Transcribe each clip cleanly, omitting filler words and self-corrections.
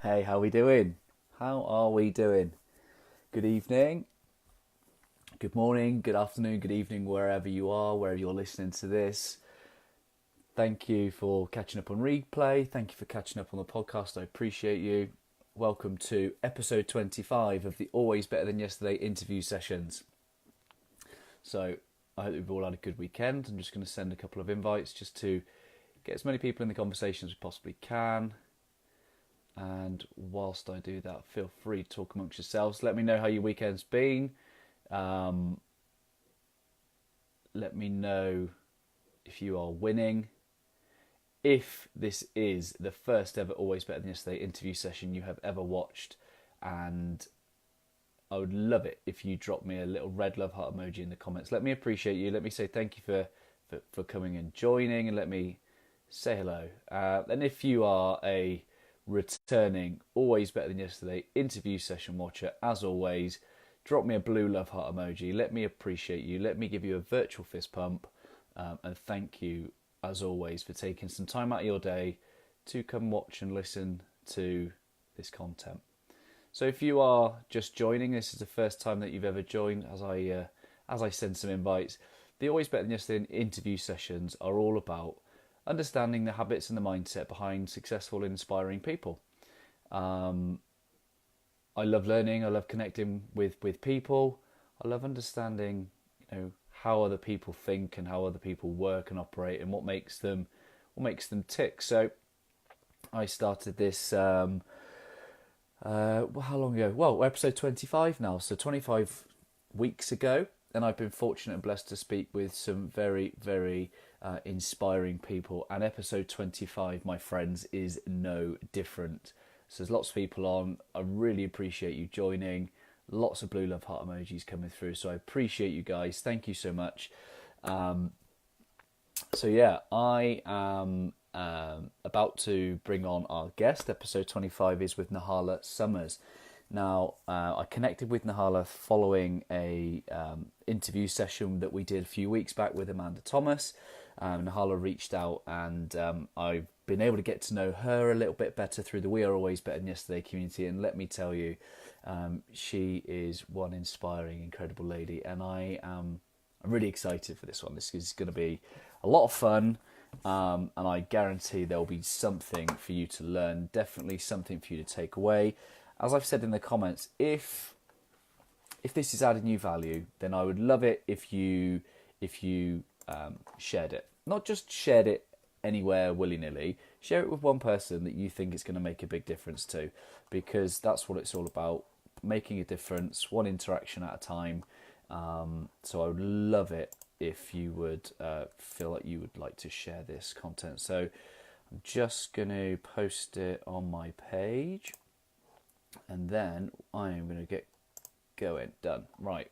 Hey, how we doing? How are we doing? Good evening, good morning, good afternoon, good evening, wherever you are, wherever you're listening to this. Thank you for catching up on replay. Thank you for catching up on the podcast. I appreciate you. Welcome to episode 25 of the Always Better Than Yesterday interview sessions. So I hope we've all had a good weekend. I'm just going to send a couple of invites just to get as many people in the conversation as we possibly can. And whilst I do that, feel free to talk amongst yourselves. Let me know how your weekend's been. Let me know if you are winning. If this is the first ever Always Better Than Yesterday interview session you have ever watched, and I would love it if you drop me a little red love heart emoji in the comments. Let me appreciate you. Let me say thank you for coming and joining, and let me say hello. And if you are a returning Always Better Than Yesterday interview session watcher, as always, drop me a blue love heart emoji. Let me appreciate you. Let me give you a virtual fist pump, and thank you as always for taking some time out of your day to come watch and listen to this content. So if you are just joining, this is the first time that you've ever joined, as I send some invites. The Always Better Than Yesterday interview sessions are all about understanding the habits and the mindset behind successful and inspiring people. I love learning. I love connecting with people. I love understanding, how other people think and how other people work and operate, and what makes them tick. So I started this. How long ago? Well, episode 25 now. So 25 weeks ago, and I've been fortunate and blessed to speak with some very, very inspiring people. And episode 25, my friends, is no different. So there's lots of people on. I really appreciate you joining. Lots of blue love heart emojis coming through. So I appreciate you guys. Thank you so much. So yeah, I am about to bring on our guest. Episode 25 is with Nahla Summers. Now, I connected with Nahla following a interview session that we did a few weeks back with Amanda Thomas. Nahla reached out, and I've been able to get to know her a little bit better through the We Are Always Better Than Yesterday community. And let me tell you, she is one inspiring, incredible lady, and I'm really excited for this one. This is going to be a lot of fun, and I guarantee there will be something for you to learn, definitely something for you to take away. As I've said in the comments, if this is adding you value, then I would love it if you shared it. Not just shared it anywhere willy-nilly. Share it with one person that you think is going to make a big difference to, because that's what it's all about, making a difference, one interaction at a time. So I would love it if you would feel like you would like to share this content. So I'm just going to post it on my page, and then I am going to get going. Done. Right.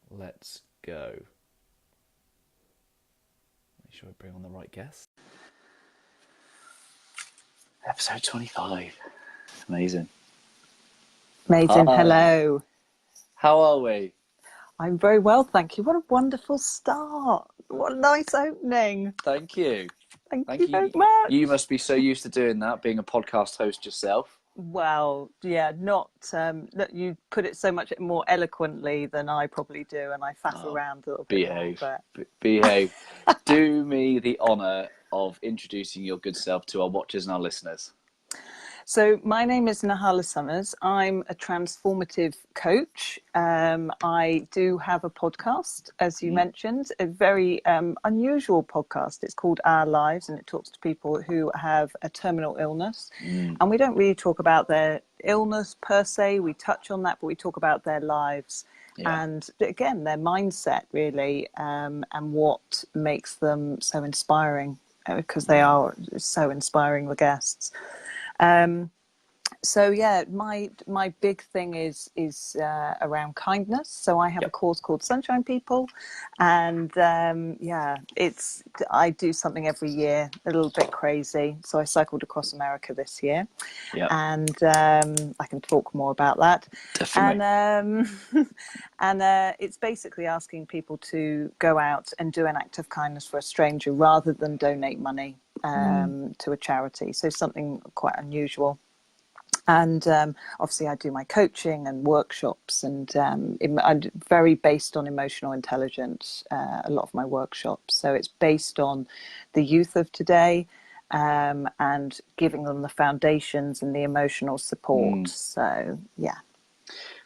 Let's go. Make sure I bring on the right guest. Episode 25. Amazing. Amazing. Hi. Hello. How are we? I'm very well, thank you. What a wonderful start. What a nice opening. Thank you. Thank you very much. You must be so used to doing that, being a podcast host yourself. Well, yeah, not you put it so much more eloquently than I probably do, and I faff around a little bit more. Behave. Do me the honour of introducing your good self to our watchers and our listeners. So my name is Nahla Summers. I'm a transformative coach. I do have a podcast, as you mentioned, a very unusual podcast. It's called Our Lives, and it talks to people who have a terminal illness. And we don't really talk about their illness per se. We touch on that, but we talk about their lives. Yeah. And again, their mindset really, and what makes them so inspiring, because they are so inspiring, the guests. So yeah, my big thing is around kindness. So I have a course called Sunshine People, and I do something every year, a little bit crazy. So I cycled across America this year, and I can talk more about that. Definitely. And it's basically asking people to go out and do an act of kindness for a stranger rather than donate money. to a charity. So something quite unusual. And obviously I do my coaching and workshops, and I'm very based on emotional intelligence, a lot of my workshops. So it's based on the youth of today, and giving them the foundations and the emotional support. So, yeah.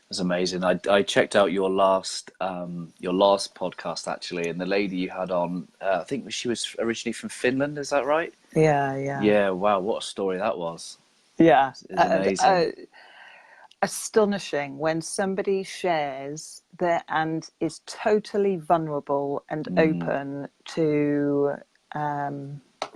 That's amazing. I checked out your last podcast actually, and the lady you had on, I think she was originally from Finland. Is that right? Yeah, yeah. Yeah. Wow, what a story that was. Yeah. It's amazing. Astonishing when somebody shares that and is totally vulnerable and open to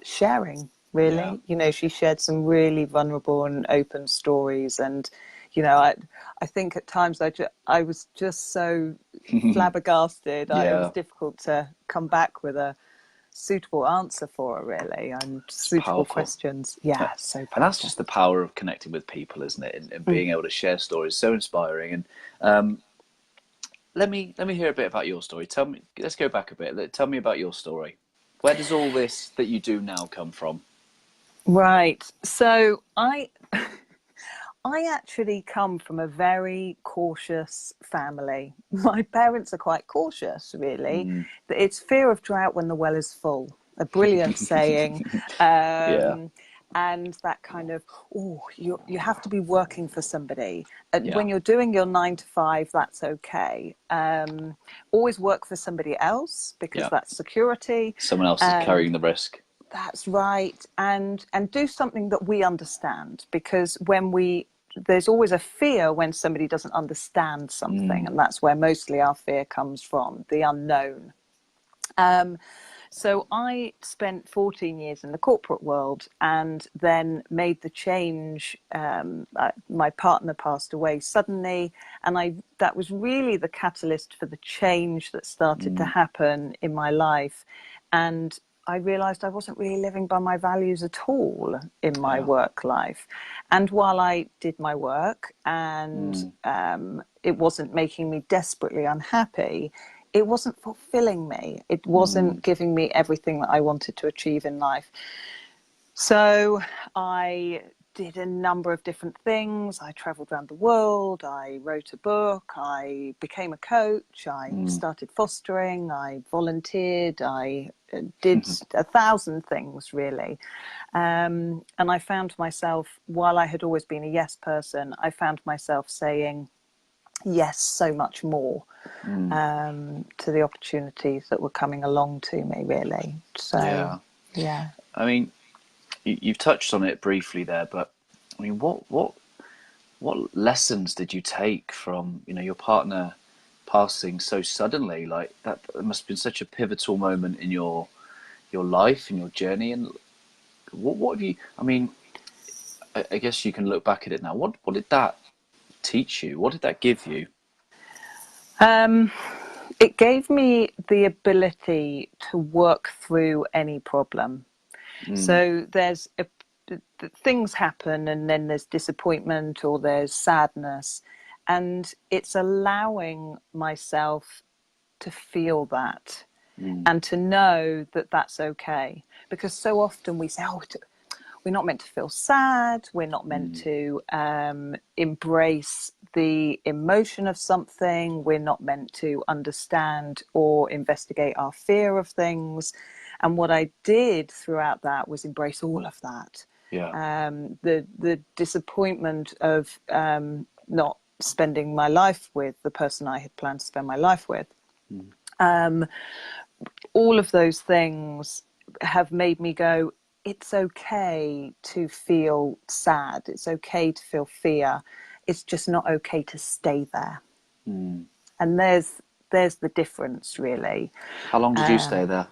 sharing, Yeah. really. You know, she shared some really vulnerable and open stories, and you know, I think at times I was just so flabbergasted. It was Yeah. difficult to come back with a suitable answer for her, really, and suitable Powerful. questions. Yeah, so And that's powerful. just the power of connecting with people, isn't it? And being able to share stories, so inspiring. And let me hear a bit about your story. Tell me. Let's go back a bit. Tell me about your story. Where does all this that you do now come from? Right. So I actually come from a very cautious family. My parents are quite cautious, really. It's fear of drought when the well is full. A brilliant saying. Yeah. And that kind of, you have to be working for somebody. And Yeah. when you're doing your 9 to 5, that's okay. Always work for somebody else, because Yeah. that's security. Someone else is carrying the risk. That's right. And do something that we understand, because there's always a fear when somebody doesn't understand something, and that's where mostly our fear comes from, the unknown. So I spent 14 years in the corporate world, and then made the change. My partner passed away suddenly, and that was really the catalyst for the change that started to happen in my life. And I realized I wasn't really living by my values at all in my Yeah. work life. And while I did my work, and it wasn't making me desperately unhappy, it wasn't fulfilling me. It wasn't giving me everything that I wanted to achieve in life. So I did a number of different things. I traveled around the world. I wrote a book. I became a coach. I started fostering. I volunteered. I did 1,000 things, really. And I found myself, while I had always been a yes person, I found myself saying yes so much more to the opportunities that were coming along to me, really. So, yeah. I mean, you've touched on it briefly there, but I mean, what lessons did you take from your partner passing so suddenly? Like that must have been such a pivotal moment in your life and your journey. And what have you? I mean, I guess you can look back at it now. What did that teach you? What did that give you? It gave me the ability to work through any problem. So things happen, and then there's disappointment or there's sadness, and it's allowing myself to feel that, and to know that that's okay. Because so often we say, we're not meant to feel sad, we're not meant to embrace the emotion of something, we're not meant to understand or investigate our fear of things. And what I did throughout that was embrace all of that. Yeah. The disappointment of not spending my life with the person I had planned to spend my life with. All of those things have made me go, it's okay to feel sad. It's okay to feel fear. It's just not okay to stay there. And there's the difference, really. How long did you stay there?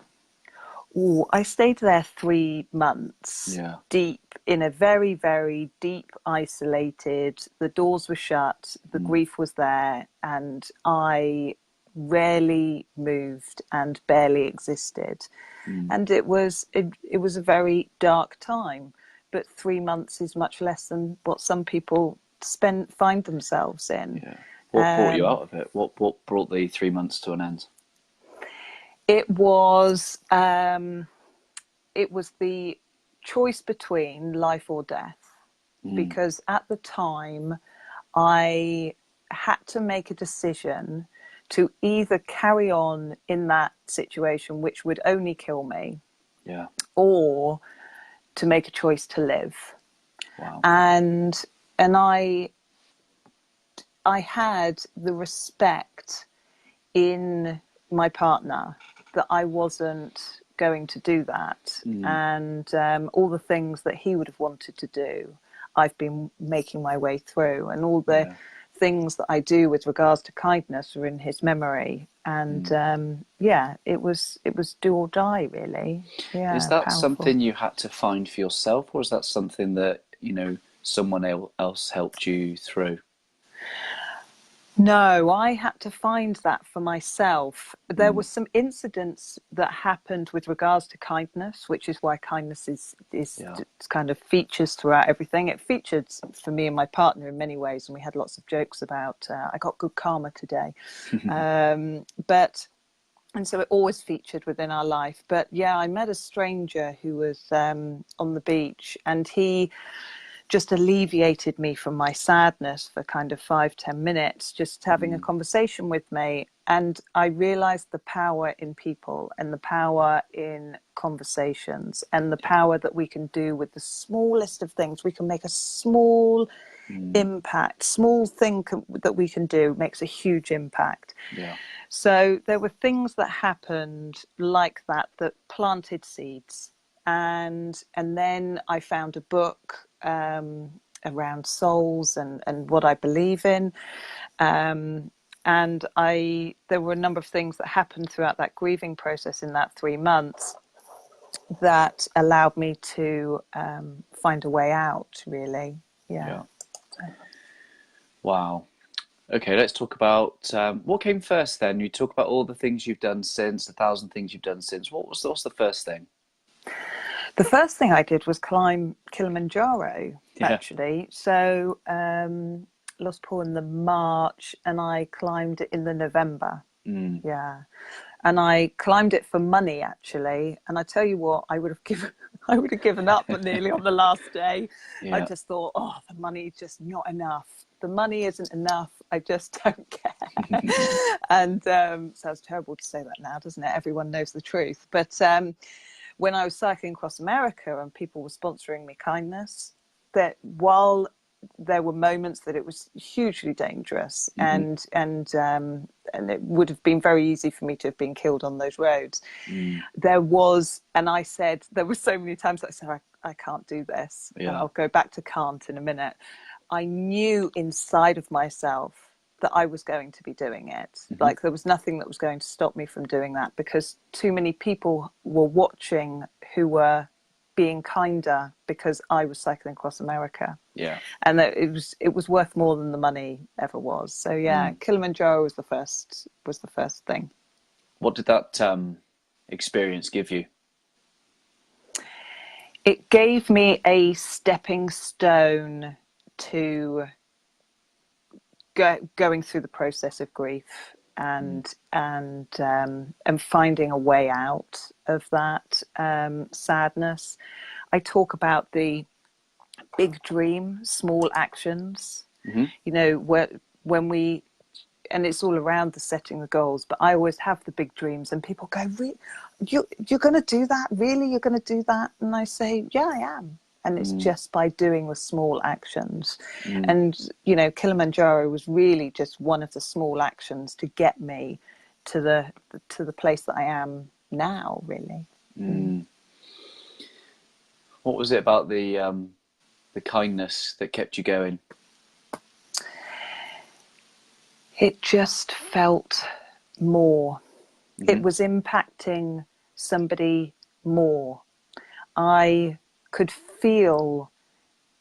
I stayed there 3 months, Yeah. deep in a very, very deep, isolated. The doors were shut. The grief was there, and I rarely moved and barely existed. And it was a very dark time. But 3 months is much less than what some people find themselves in. Yeah. What brought you out of it? What brought the 3 months to an end? It was it was choice between life or death, because at the time I had to make a decision to either carry on in that situation, which would only kill me, or to make a choice to live. Wow. And I had the respect in my partner that I wasn't going to do that. And all the things that he would have wanted to do, I've been making my way through, and all the things that I do with regards to kindness are in his memory. And it was do or die, really. Yeah. Is that powerful. something you had to find for yourself, or is that something that, you know, someone else helped you through? No, I had to find that for myself. There were some incidents that happened with regards to kindness, which is why kindness is kind of features throughout everything. It featured for me and my partner in many ways, and we had lots of jokes about, I got good karma today. And so it always featured within our life. But yeah, I met a stranger who was on the beach, and he just alleviated me from my sadness for kind of 5-10 minutes, just having a conversation with me. And I realized the power in people, and the power in conversations, and the power that we can do with the smallest of things. We can make a small impact. Small thing that we can do makes a huge impact. Yeah. So there were things that happened like that planted seeds. And then I found a book around souls and what I believe in. And there were a number of things that happened throughout that grieving process in that 3 months that allowed me to find a way out, really. Yeah. Wow. Okay, let's talk about what came first then. You talk about all the things you've done since, 1,000 things you've done since. What's the first thing? The first thing I did was climb Kilimanjaro, actually. So lost Paul in the March, and I climbed it in the November. Yeah. And I climbed it for money, actually. And I tell you what, I would have given up nearly on the last day. I just thought, the money's just not enough. The money isn't enough. I just don't care. And sounds terrible to say that now, doesn't it? Everyone knows the truth. But when I was cycling across America and people were sponsoring me kindness, that while there were moments that it was hugely dangerous, and it would have been very easy for me to have been killed on those roads. There was, and I said, there were so many times that I said, I can't do this. And I'll go back to can't in a minute. I knew inside of myself that I was going to be doing it. Like there was nothing that was going to stop me from doing that, because too many people were watching who were being kinder because I was cycling across America. Yeah. And that it was worth more than the money ever was. So yeah, Kilimanjaro was the first thing. What did that experience give you? It gave me a stepping stone to going through the process of grief and finding a way out of that sadness. I talk about the big dream, small actions. You know, when we, and it's all around the setting the goals, but I always have the big dreams, and people go, you're going to do that? Really? You're going to do that? And I say, yeah, I am. And it's just by doing the small actions. And, you know, Kilimanjaro was really just one of the small actions to get me to the place that I am now, really. What was it about the kindness that kept you going? It just felt more. It was impacting somebody more. I could feel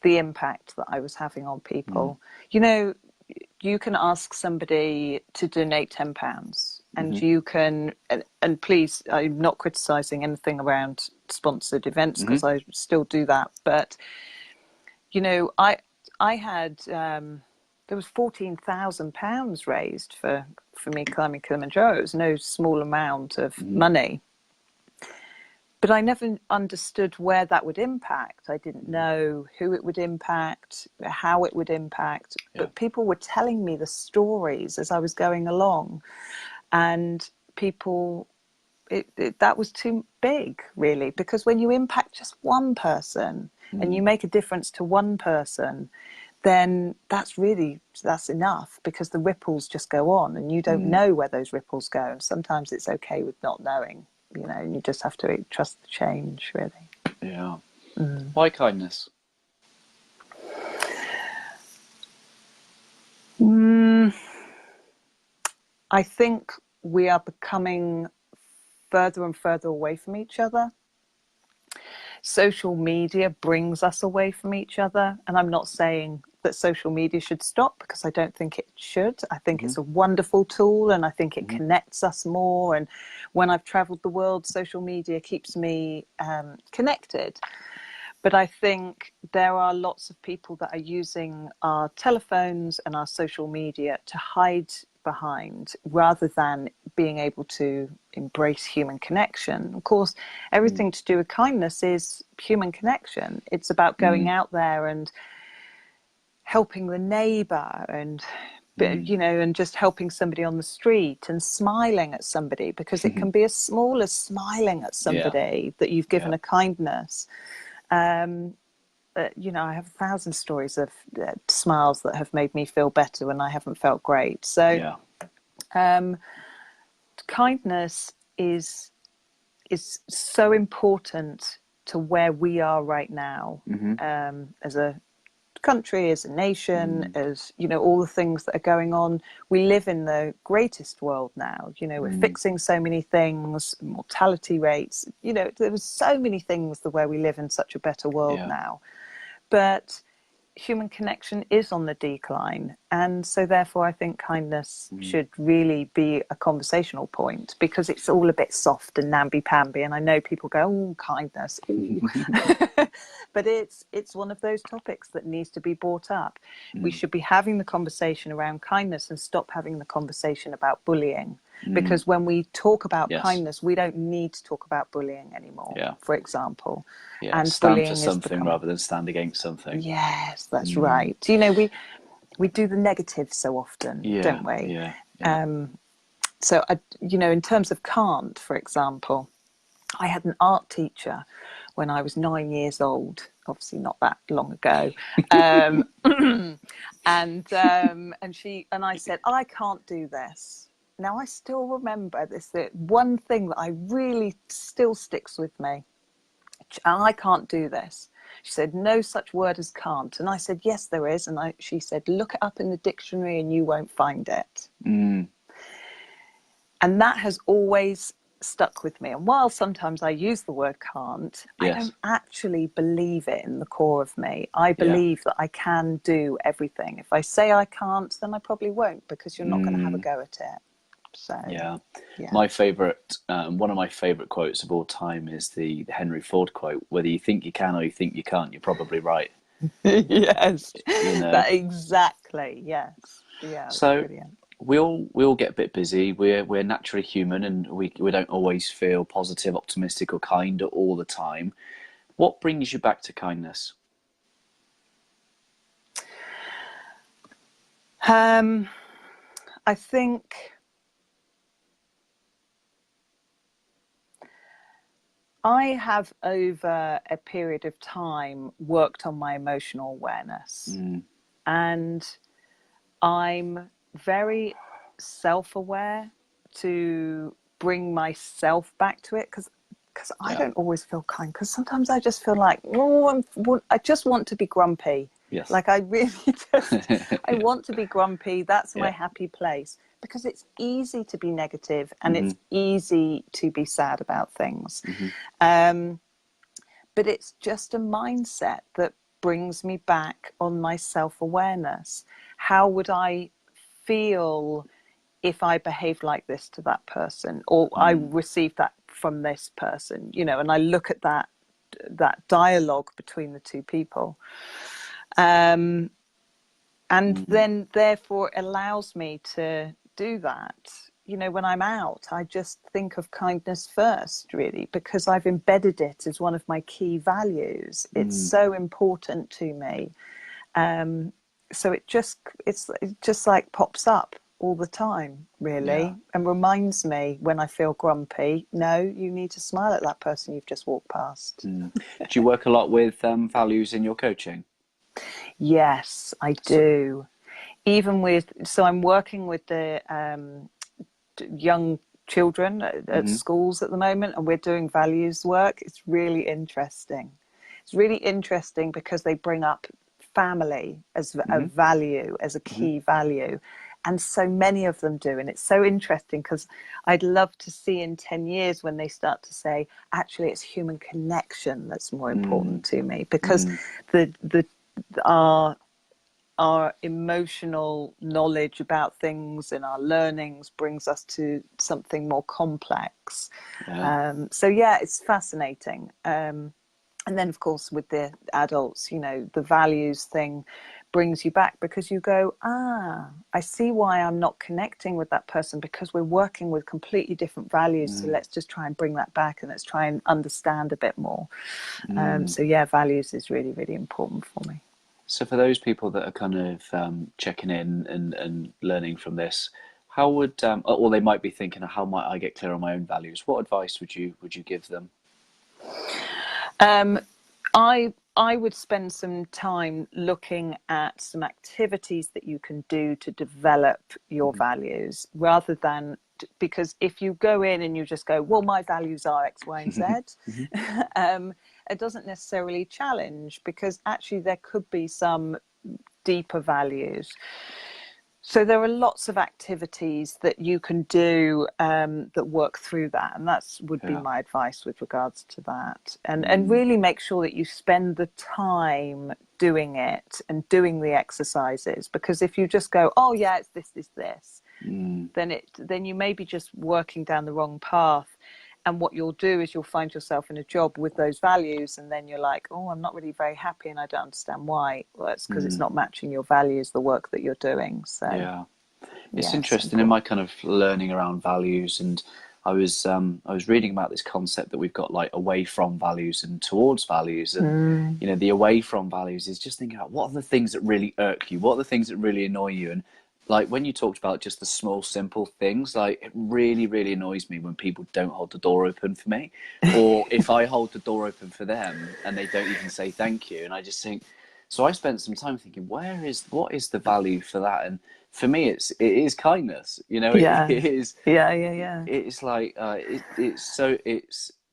the impact that I was having on people. You know, you can ask somebody to donate £10, and you can, and please, I'm not criticising anything around sponsored events, because I still do that. But, you know, I had, there was £14,000 raised for me climbing Kilimanjaro. It was no small amount of money. but I never understood where that would impact. I didn't know who it would impact, how it would impact, but people were telling me the stories as I was going along, and people, that was too big, really, because when you impact just one person and you make a difference to one person, then that's enough, because the ripples just go on and you don't know where those ripples go. And sometimes it's okay with not knowing, you know, and you just have to trust the change, really. Yeah. Why kindness? I think we are becoming further and further away from each other. Social media brings us away from each other. And I'm not saying that social media should stop, because I don't think it should. I think it's a wonderful tool, and I think it connects us more. And when I've traveled the world, social media keeps me connected. But I think there are lots of people that are using our telephones and our social media to hide behind, rather than being able to embrace human connection. Of course, everything to do with kindness is human connection. It's about going out there and helping the neighbor, and you know, and just helping somebody on the street and smiling at somebody, because it can be as small as smiling at somebody that you've given a kindness. You know, I have 1,000 stories of smiles that have made me feel better when I haven't felt great. So kindness is so important to where we are right now, as a country, as a nation, as, you know, all the things that are going on. We live in the greatest world now. You know, we're fixing so many things, mortality rates, you know, there's so many things the way we live in such a better world now. But human connection is on the decline, and so therefore I think kindness should really be a conversational point, because it's all a bit soft and namby-pamby, and I know people go, oh, kindness, ooh. But it's one of those topics that needs to be brought up. We should be having the conversation around kindness and stop having the conversation about bullying, because when we talk about kindness, we don't need to talk about bullying anymore, for example. And stand for something rather than stand against something. Yes, that's right. You know, we do the negative so often, don't we? So, you know, in terms of can't, for example, I had an art teacher when I was 9 years old, obviously not that long ago. And I said, I can't do this. Now, I still remember this, that one thing that I really still sticks with me. I can't do this. She said, no such word as can't. And I said, yes, there is. And she said, look it up in the dictionary and you won't find it. And that has always stuck with me. And while sometimes I use the word can't, I don't actually believe it in the core of me. I believe that I can do everything. If I say I can't, then I probably won't, because you're not going to have a go at it. So my favorite, one of my favorite quotes of all time is the Henry Ford quote: "Whether you think you can or you think you can't, you're probably right." Yes, you know? That exactly. Yes, yeah. So brilliant. we all get a bit busy. We're naturally human, and we don't always feel positive, optimistic, or kind all the time. What brings you back to kindness? I think I have, over a period of time, worked on my emotional awareness, and I'm very self-aware to bring myself back to it, because I don't always feel kind, because sometimes I just feel like, oh, I just want to be grumpy. Yes. Like I really just, I want to be grumpy. That's my happy place, because it's easy to be negative, and it's easy to be sad about things. But it's just a mindset that brings me back on my self-awareness. How would I feel if I behaved like this to that person, or I received that from this person, you know, and I look at that dialogue between the two people. And then therefore it allows me to do that. when I'm out, I just think of kindness first, really, because I've embedded it as one of my key values. It's so important to me. So it just like pops up all the time, really, and reminds me when I feel grumpy, no, you need to smile at that person you've just walked past. Do you work a lot with values in your coaching? Yes, I do. So I'm working with the young children at schools at the moment, and we're doing values work. It's really interesting. It's really interesting because they bring up family as a value, as a key value. And so many of them do. And it's so interesting because I'd love to see in 10 years when they start to say, actually, it's human connection that's more important to me, because our emotional knowledge about things and our learnings brings us to something more complex. So it's fascinating. And then, of course, with the adults, the values thing brings you back, because you go, I see why I'm not connecting with that person, because we're working with completely different values. So let's just try and bring that back, and let's try and understand a bit more. Values is really, really important for me. So for those people that are kind of checking in and learning from this, how would, or they might be thinking, how might I get clear on my own values? What advice would you give them? I would spend some time looking at some activities that you can do to develop your values, rather than, because if you go in and you just go, well, my values are X, Y, and Z, it doesn't necessarily challenge, because actually there could be some deeper values. So there are lots of activities that you can do that work through that, and that would be my advice with regards to that. And really make sure that you spend the time doing it and doing the exercises, because if you just go, oh yeah, it's this, then you may be just working down the wrong path. And what you'll do is you'll find yourself in a job with those values, and then you're like, oh, I'm not really very happy and I don't understand why. Well, it's because it's not matching your values, the work that you're doing. So it's interesting in my kind of learning around values, and I was reading about this concept that we've got, like, away from values and towards values, and the away from values is just thinking about what are the things that really irk you, what are the things that really annoy you. And like when you talked about just the small, simple things, like it really, really annoys me when people don't hold the door open for me, or if I hold the door open for them and they don't even say thank you. And I just think, so I spent some time thinking, what is the value for that? And for me, it is kindness. It is. It's like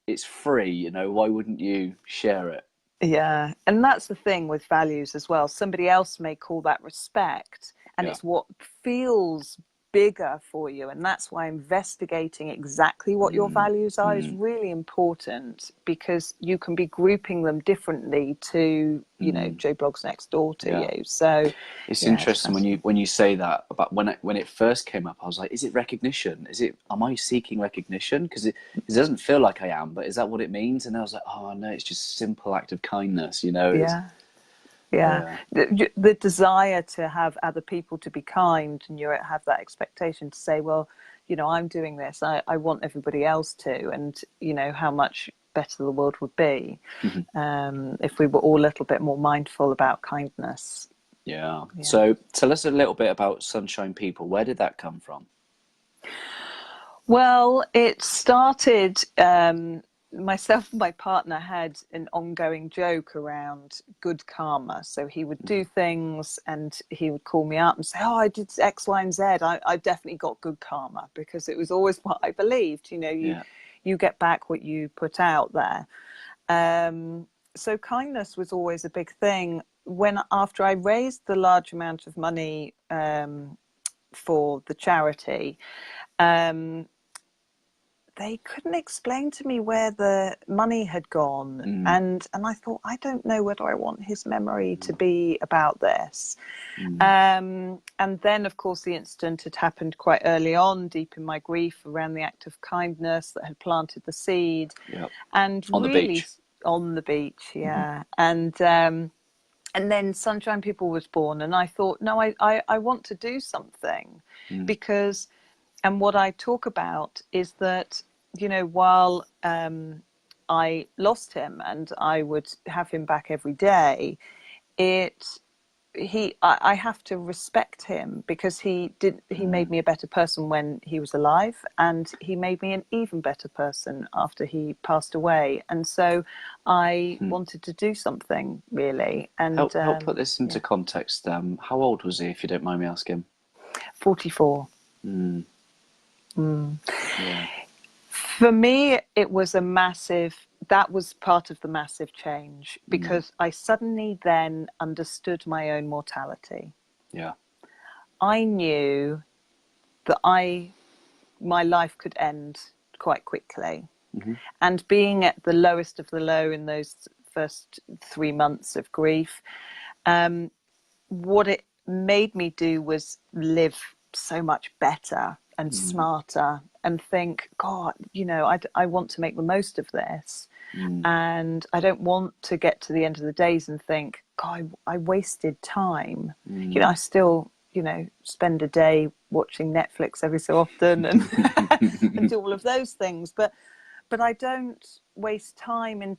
it's free. Why wouldn't you share it? Yeah, and that's the thing with values as well. Somebody else may call that respect, and it's what feels bigger for you, and that's why investigating exactly what your values are is really important, because you can be grouping them differently to Joe Blogs next door to you. So it's interesting when you say that. About when it first came up, I was like, is it recognition? Am I seeking recognition? Because it doesn't feel like I am, but is that what it means? And I was like, oh no, it's just a simple act of kindness. The desire to have other people to be kind, and you have that expectation to say, well, I'm doing this, I want everybody else to, and how much better the world would be if we were all a little bit more mindful about kindness. So tell us a little bit about Sunshine People. Where did that come from? Well, it started, myself and my partner had an ongoing joke around good karma. So he would do things and he would call me up and say, oh, I did X, Y, and Z. I definitely got good karma, because it was always what I believed. You get back what you put out there. So kindness was always a big thing. After I raised the large amount of money for the charity, they couldn't explain to me where the money had gone. And I thought, I don't know whether I want his memory to be about this. And then, of course, the incident had happened quite early on, deep in my grief, around the act of kindness that had planted the seed. And on really, the beach. On the beach, And then Sunshine People was born, and I thought, no, I want to do something, because And what I talk about is that, while I lost him and I would have him back every day, I have to respect him, because he made me a better person when he was alive, and he made me an even better person after he passed away. And so I wanted to do something, really. And help put this into context. How old was he, if you don't mind me asking? 44. Yeah. For me, it was that was part of the massive change, because I suddenly then understood my own mortality. Yeah. I knew that my life could end quite quickly. And being at the lowest of the low in those first 3 months of grief, what it made me do was live so much better and smarter, and think, God, I want to make the most of this. And I don't want to get to the end of the days and think, God, I wasted time. I still, spend a day watching Netflix every so often and, and do all of those things. But I don't waste time in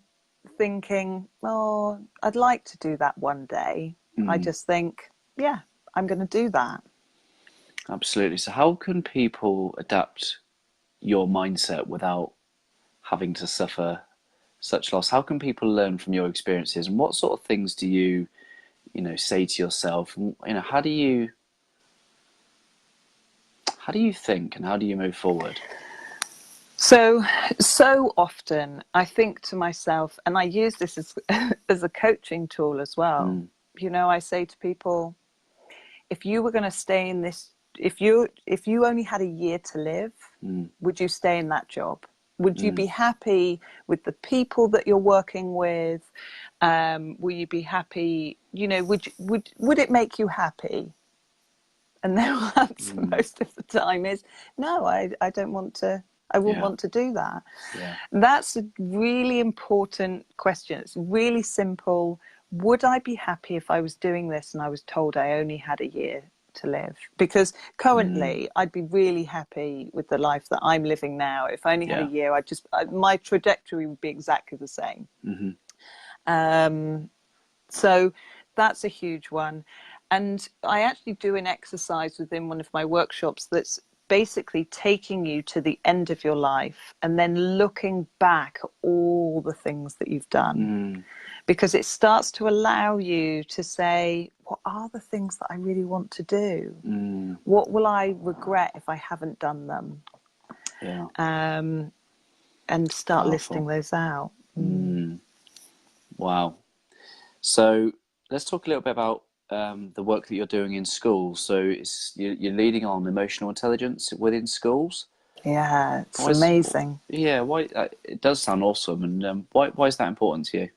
thinking, oh, I'd like to do that one day. I just think, yeah, I'm going to do that. Absolutely. So how can people adapt your mindset without having to suffer such loss? How can people learn from your experiences, and what sort of things do you say to yourself? How do you think, and how do you move forward? So often I think to myself, and I use this as a coaching tool as well. I say to people, if you were going to stay in this, if you only had a year to live, would you stay in that job? Would you be happy with the people that you're working with? Will you be happy? Would it make you happy? And their answer most of the time is, no, I don't want to. I wouldn't want to do that. Yeah. That's a really important question. It's really simple. Would I be happy if I was doing this and I was told I only had a year to live? Because currently I'd be really happy with the life that I'm living now. If I only had a year, my trajectory would be exactly the same. So that's a huge one. And I actually do an exercise within one of my workshops that's basically taking you to the end of your life and then looking back at all the things that you've done. Because it starts to allow you to say, what are the things that I really want to do? What will I regret if I haven't done them? Yeah. And start Powerful. listing those out. Wow. So let's talk a little bit about the work that you're doing in schools. So you're leading on emotional intelligence within schools. Yeah, it's amazing. Yeah, why? It does sound awesome. And why is that important to you?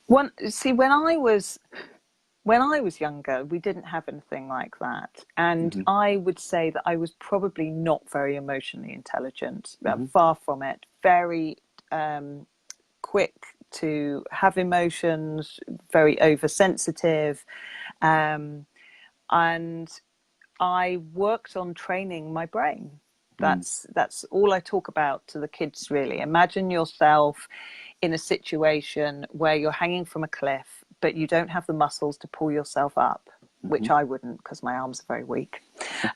When I was younger, we didn't have anything like that, and I would say that I was probably not very emotionally intelligent. Far from it. Very quick to have emotions, very oversensitive, and I worked on training my brain. That's all I talk about to the kids, really. Imagine yourself in a situation where you're hanging from a cliff, but you don't have the muscles to pull yourself up, which I wouldn't, because my arms are very weak.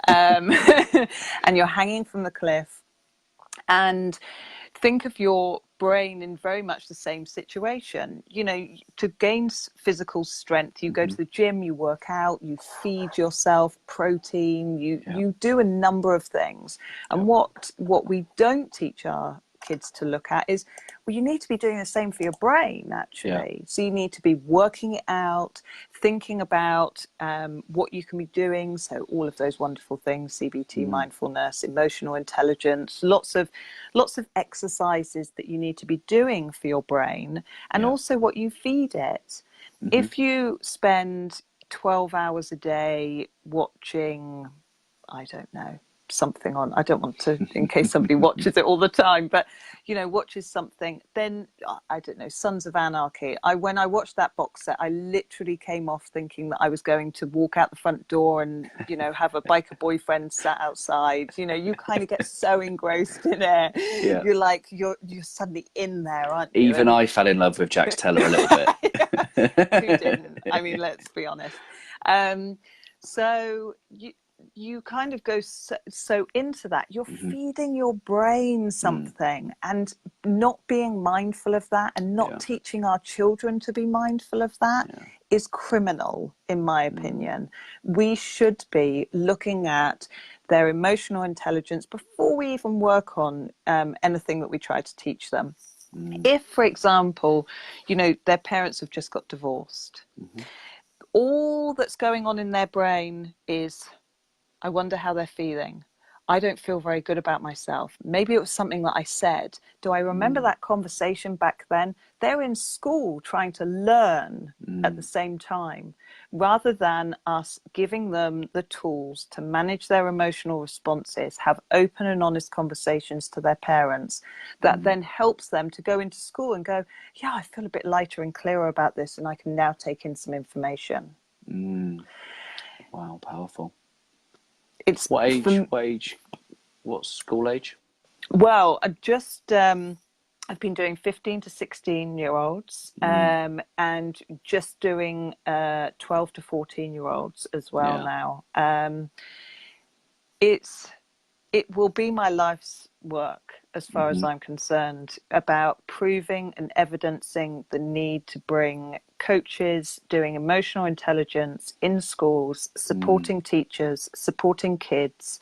And you're hanging from the cliff, and think of your brain in very much the same situation. To gain physical strength, you go to the gym, you work out, you feed yourself protein, you do a number of things. And what we don't teach our kids to look at is, well, you need to be doing the same for your brain, actually. So you need to be working it out, thinking about what you can be doing. So all of those wonderful things: CBT, mindfulness, emotional intelligence, lots of exercises that you need to be doing for your brain, and also what you feed it. If you spend 12 hours a day watching, I don't know, something on, I don't want to, in case somebody watches it all the time, but watches something, then I don't know, Sons of Anarchy. When I watched that box set, I literally came off thinking that I was going to walk out the front door and have a biker boyfriend sat outside. You kind of get so engrossed in it. Yeah. You're like you're suddenly in there, aren't you? Even I fell in love with Jax Teller a little bit. Who didn't? I mean, let's be honest. So you kind of go so into that. You're feeding your brain something, and not being mindful of that, and not teaching our children to be mindful of that is criminal, in my opinion. We should be looking at their emotional intelligence before we even work on anything that we try to teach them. If, for example, their parents have just got divorced, all that's going on in their brain is, I wonder how they're feeling. I don't feel very good about myself. Maybe it was something that I said. Do I remember that conversation back then? They're in school trying to learn at the same time, rather than us giving them the tools to manage their emotional responses, have open and honest conversations to their parents that then helps them to go into school and go, yeah, I feel a bit lighter and clearer about this, and I can now take in some information. Wow, powerful. It's what age? What's school age? Well, I've been doing 15 to 16-year-olds, and just doing 12 to 14-year-olds as well now. It will be my life's work, as far as I'm concerned, about proving and evidencing the need to bring coaches doing emotional intelligence in schools, supporting teachers, supporting kids,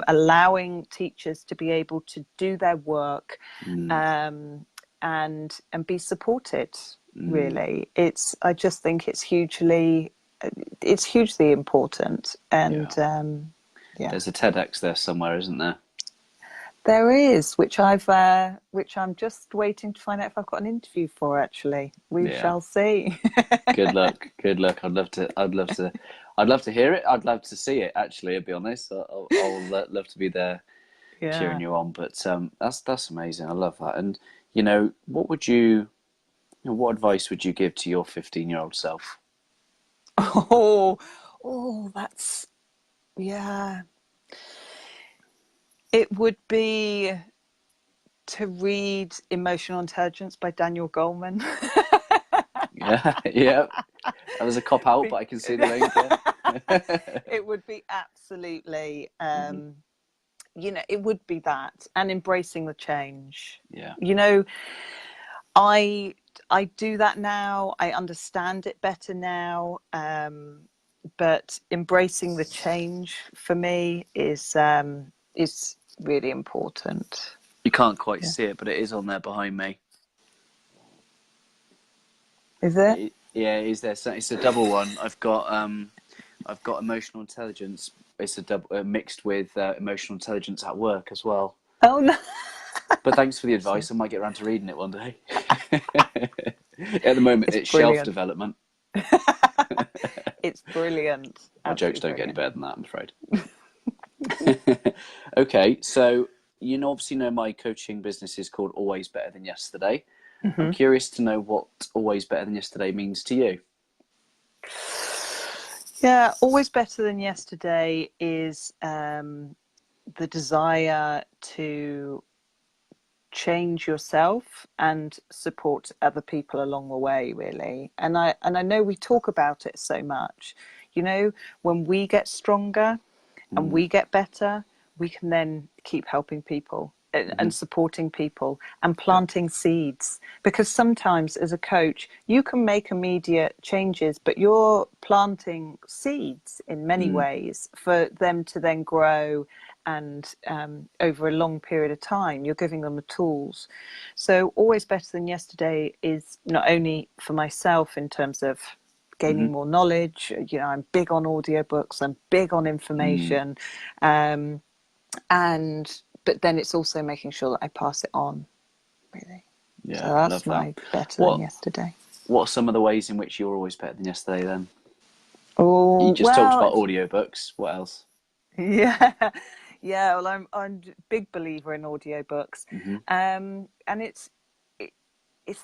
allowing teachers to be able to do their work and be supported, really. I just think it's hugely important. And there's a TEDx there somewhere, isn't there? There is, which I'm just waiting to find out if I've got an interview for. Actually, we shall see. Good luck. I'd love to hear it. I'd love to see it. Actually, to be honest, I'll love to be there, cheering you on. But that's amazing. I love that. And what advice would you give to your 15-year-old self? That's It would be to read Emotional Intelligence by Daniel Goleman. Yeah. That was a cop out, but I can see the link. Yeah. It would be absolutely, it would be that, and embracing the change. Yeah. I do that now. I understand it better now. But embracing the change for me is really important. You can't quite see it, but it is on there behind me. Is it? Yeah, it is there. So it's a double one. I've got emotional intelligence. It's a double mixed with emotional intelligence at work as well. Oh no! But thanks for the advice. I might get around to reading it one day. At the moment, it's brilliant. Shelf development. It's brilliant. My jokes don't get any better than that, I'm afraid. Okay, so obviously know my coaching business is called Always Better Than Yesterday. I'm curious to know what Always Better Than Yesterday means to you. Yeah, Always Better Than Yesterday is the desire to change yourself and support other people along the way, really. And I know we talk about it so much. When we get stronger and we get better, we can then keep helping people and supporting people and planting seeds. Because sometimes as a coach, you can make immediate changes, but you're planting seeds in many ways for them to then grow. And over a long period of time, you're giving them the tools. So Always Better Than Yesterday is not only for myself in terms of gaining more knowledge. I'm big on audiobooks. I'm big on information. But then it's also making sure that I pass it on, really. Yeah, so that's my Better Than Yesterday. What are some of the ways in which you're always better than yesterday then? Oh, you just talked about audiobooks. What else? Yeah. Yeah, well, I'm a big believer in audiobooks, and it's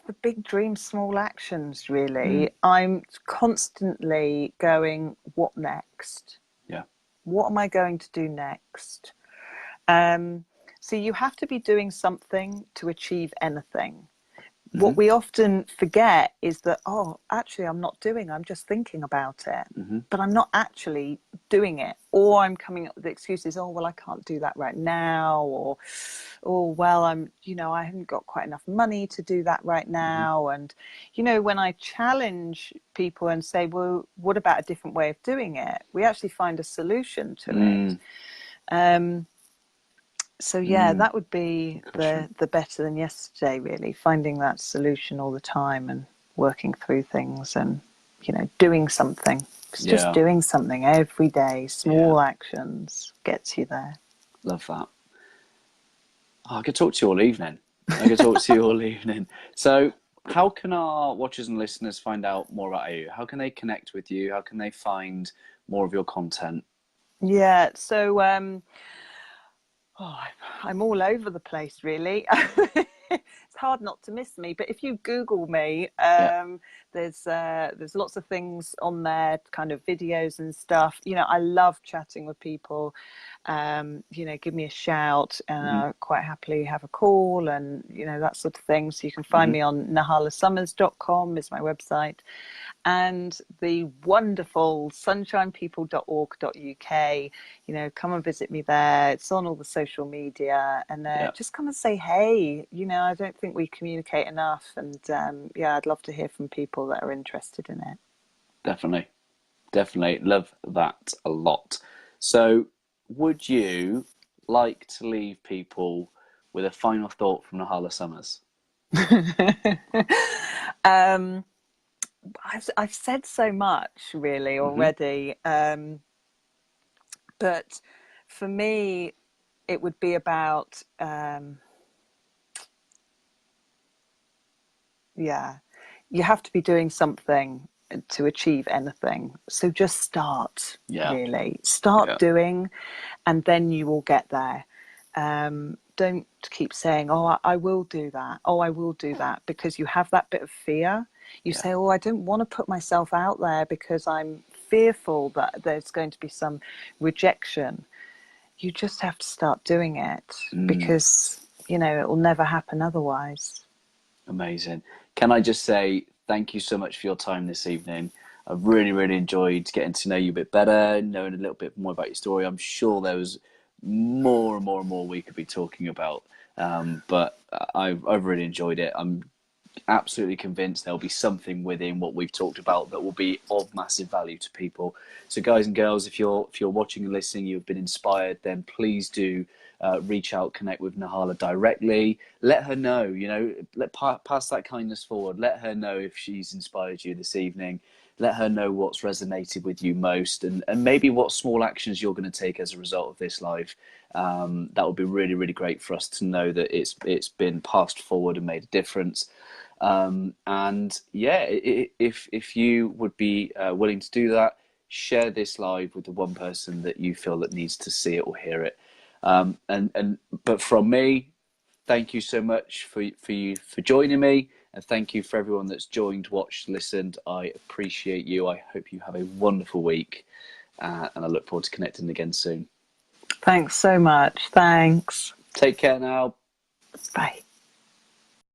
the big dreams, small actions. Really, I'm constantly going, what next? Yeah. What am I going to do next? So you have to be doing something to achieve anything. What we often forget is that, oh, actually, I'm just thinking about it, but I'm not actually doing it. Or I'm coming up with excuses, oh, well, I can't do that right now. Or, oh, well, I haven't got quite enough money to do that right now. And, when I challenge people and say, well, what about a different way of doing it? We actually find a solution to it. So yeah, that would be the better than yesterday, really, finding that solution all the time and working through things and, doing something. It's just doing something every day, small actions gets you there. Love that. Oh, I could talk to you all evening. So how can our watchers and listeners find out more about you? How can they connect with you? How can they find more of your content? Yeah, so I'm all over the place, really. It's hard not to miss me, but if you Google me, there's lots of things on there, kind of videos and stuff. I love chatting with people. Give me a shout, and I'll quite happily have a call, and that sort of thing. So you can find me on nahlasummers.com is my website, and the wonderful sunshinepeople.org.uk. Come and visit me there. It's on all the social media, and just come and say hey. I don't think we communicate enough, and I'd love to hear from people that are interested in it. Definitely love that a lot. So would you like to leave people with a final thought from Nahla Summers? I've said so much really already, but for me it would be about you have to be doing something to achieve anything. So just start, really. Start doing, and then you will get there. Don't keep saying, oh, I will do that. Oh, I will do that, because you have that bit of fear. You say, oh, I don't want to put myself out there because I'm fearful that there's going to be some rejection. You just have to start doing it because, it will never happen otherwise. Amazing. Can I just say thank you so much for your time this evening. I've really, really enjoyed getting to know you a bit better, knowing a little bit more about your story. I'm sure there was more and more and more we could be talking about, but I've really enjoyed it. I'm absolutely convinced there'll be something within what we've talked about that will be of massive value to people. So guys and girls, if you're watching and listening, you've been inspired, then please do reach out, connect with Nahla directly. Let her know, pass that kindness forward. Let her know if she's inspired you this evening. Let her know what's resonated with you most, and maybe what small actions you're going to take as a result of this live. That would be really, really great for us to know that it's been passed forward and made a difference. If you would be willing to do that, share this live with the one person that you feel that needs to see it or hear it. But from me, thank you so much for joining me, and thank you for everyone that's joined, watched, listened. I appreciate you. I hope you have a wonderful week, and I look forward to connecting again soon. Thanks so much. Thanks. Take care now. Bye.